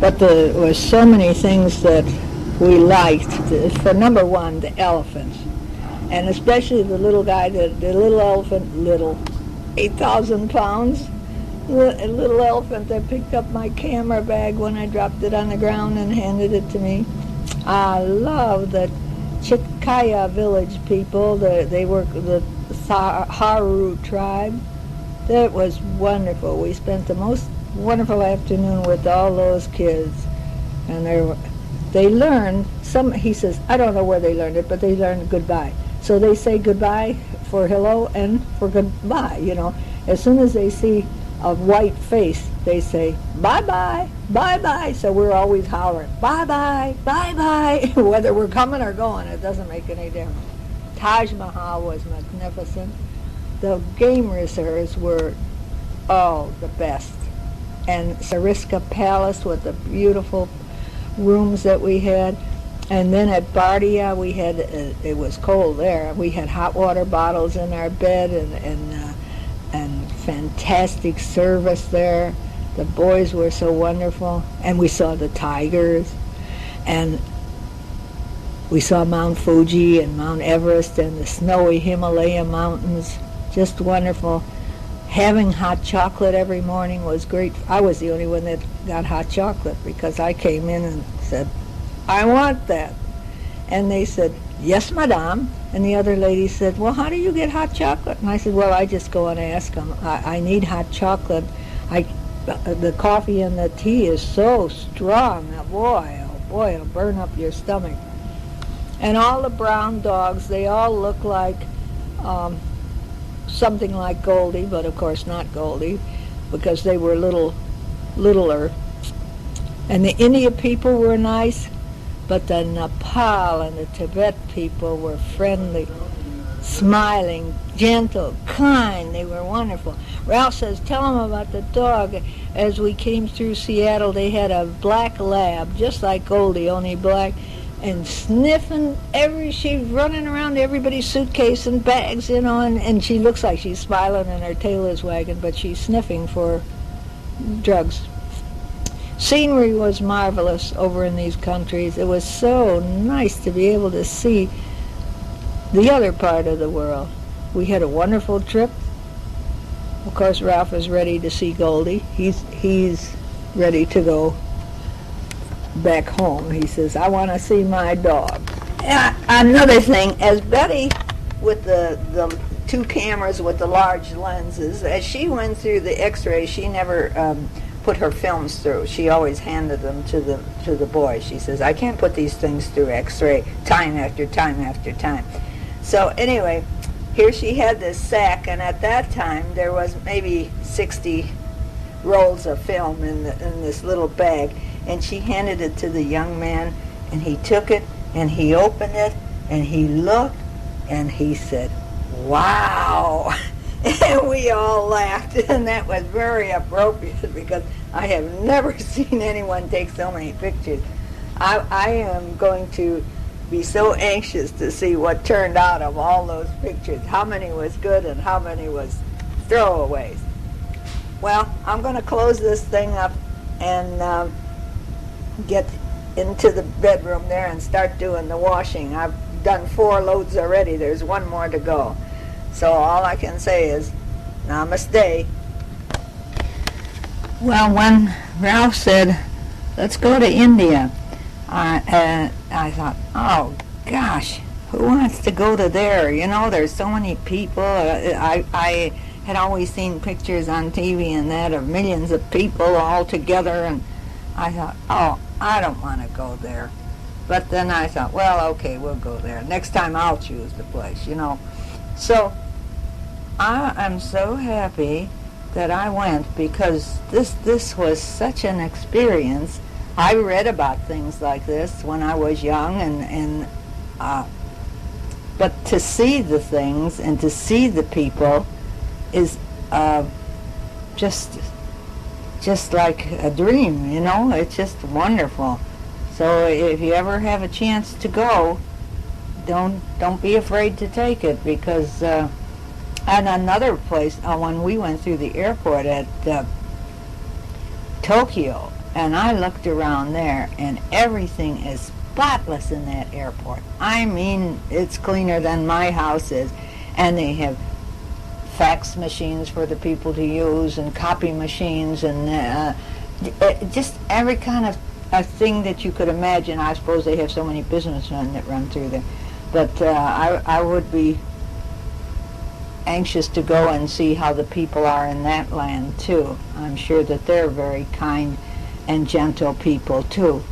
But there was so many things that we liked. For number one, the elephants, and especially the little guy, the little elephant, little, 8,000 pounds, a little elephant that picked up my camera bag when I dropped it on the ground and handed it to me. I love the Chitkaya village people. They were the Haru tribe. That was wonderful. We spent the most wonderful afternoon with all those kids, and they learned some. He says, I don't know where they learned it, but they learned goodbye. So they say goodbye for hello and for goodbye. You know, as soon as they see a white face, they say bye-bye, bye-bye. So we're always hollering bye-bye, bye-bye. Whether we're coming or going, it doesn't make any difference. Taj Mahal was magnificent. The game reserves were all the best. And Sariska Palace with the beautiful rooms that we had. And then at Bardia, we had, it was cold there, we had hot water bottles in our bed and fantastic service there. The boys were so wonderful. And we saw the tigers. And we saw Mount Fuji and Mount Everest and the snowy Himalaya mountains. Just wonderful. Having hot chocolate every morning was great. I was the only one that got hot chocolate because I came in and said, I want that. And they said, yes, madame. And the other lady said, well, how do you get hot chocolate? And I said, well, I just go and ask them. I need hot chocolate. The coffee and the tea is so strong. Now, boy, it'll burn up your stomach. And all the brown dogs, they all look like something like Goldie, but of course not Goldie, because they were littler. And the India people were nice, but the Nepal and the Tibet people were friendly, smiling, gentle, kind. They were wonderful. Ralph says, tell them about the dog. As we came through Seattle, they had a black lab, just like Goldie, only black, and sniffing she's running around everybody's suitcase and bags, you know, and she looks like she's smiling and her tail is wagging, but she's sniffing for drugs. Scenery was marvelous over in these countries. It was so nice to be able to see the other part of the world. We had a wonderful trip. Of course, Ralph is ready to see Goldie. He's ready to go back home. He says, I want to see my dog. Another thing, as Betty, with the two cameras with the large lenses, as she went through the x-ray, she never put her films through. She always handed them to the boy. She says, I can't put these things through x-ray time after time after time. So anyway, here she had this sack, and at that time there was maybe 60 rolls of film in this little bag. And she handed it to the young man, and he took it, and he opened it, and he looked, and he said, wow. And we all laughed, and that was very appropriate because I have never seen anyone take so many pictures. I am going to be so anxious to see what turned out of all those pictures, how many was good and how many was throwaways. Well, I'm going to close this thing up and get into the bedroom there and start doing the washing. I've done 4 loads already. There's 1 more to go. So all I can say is namaste. Well, when Ralph said, let's go to India, I thought, oh gosh, who wants to go to there? You know, there's so many people. I had always seen pictures on TV and that of millions of people all together, and I thought, oh, I don't want to go there. But then I thought, well, okay, we'll go there. Next time I'll choose the place, you know. So I am so happy that I went because this was such an experience. I read about things like this when I was young, but to see the things and to see the people is just like a dream, you know. It's just wonderful. So if you ever have a chance to go, don't be afraid to take it, because and another place, when we went through the airport at Tokyo, And I looked around there, and everything is spotless in that airport. I mean, it's cleaner than my house is. And they have fax machines for the people to use, and copy machines, and just every kind of a thing that you could imagine. I suppose they have so many businessmen that run through there. But I would be anxious to go and see how the people are in that land, too. I'm sure that they're very kind and gentle people, too.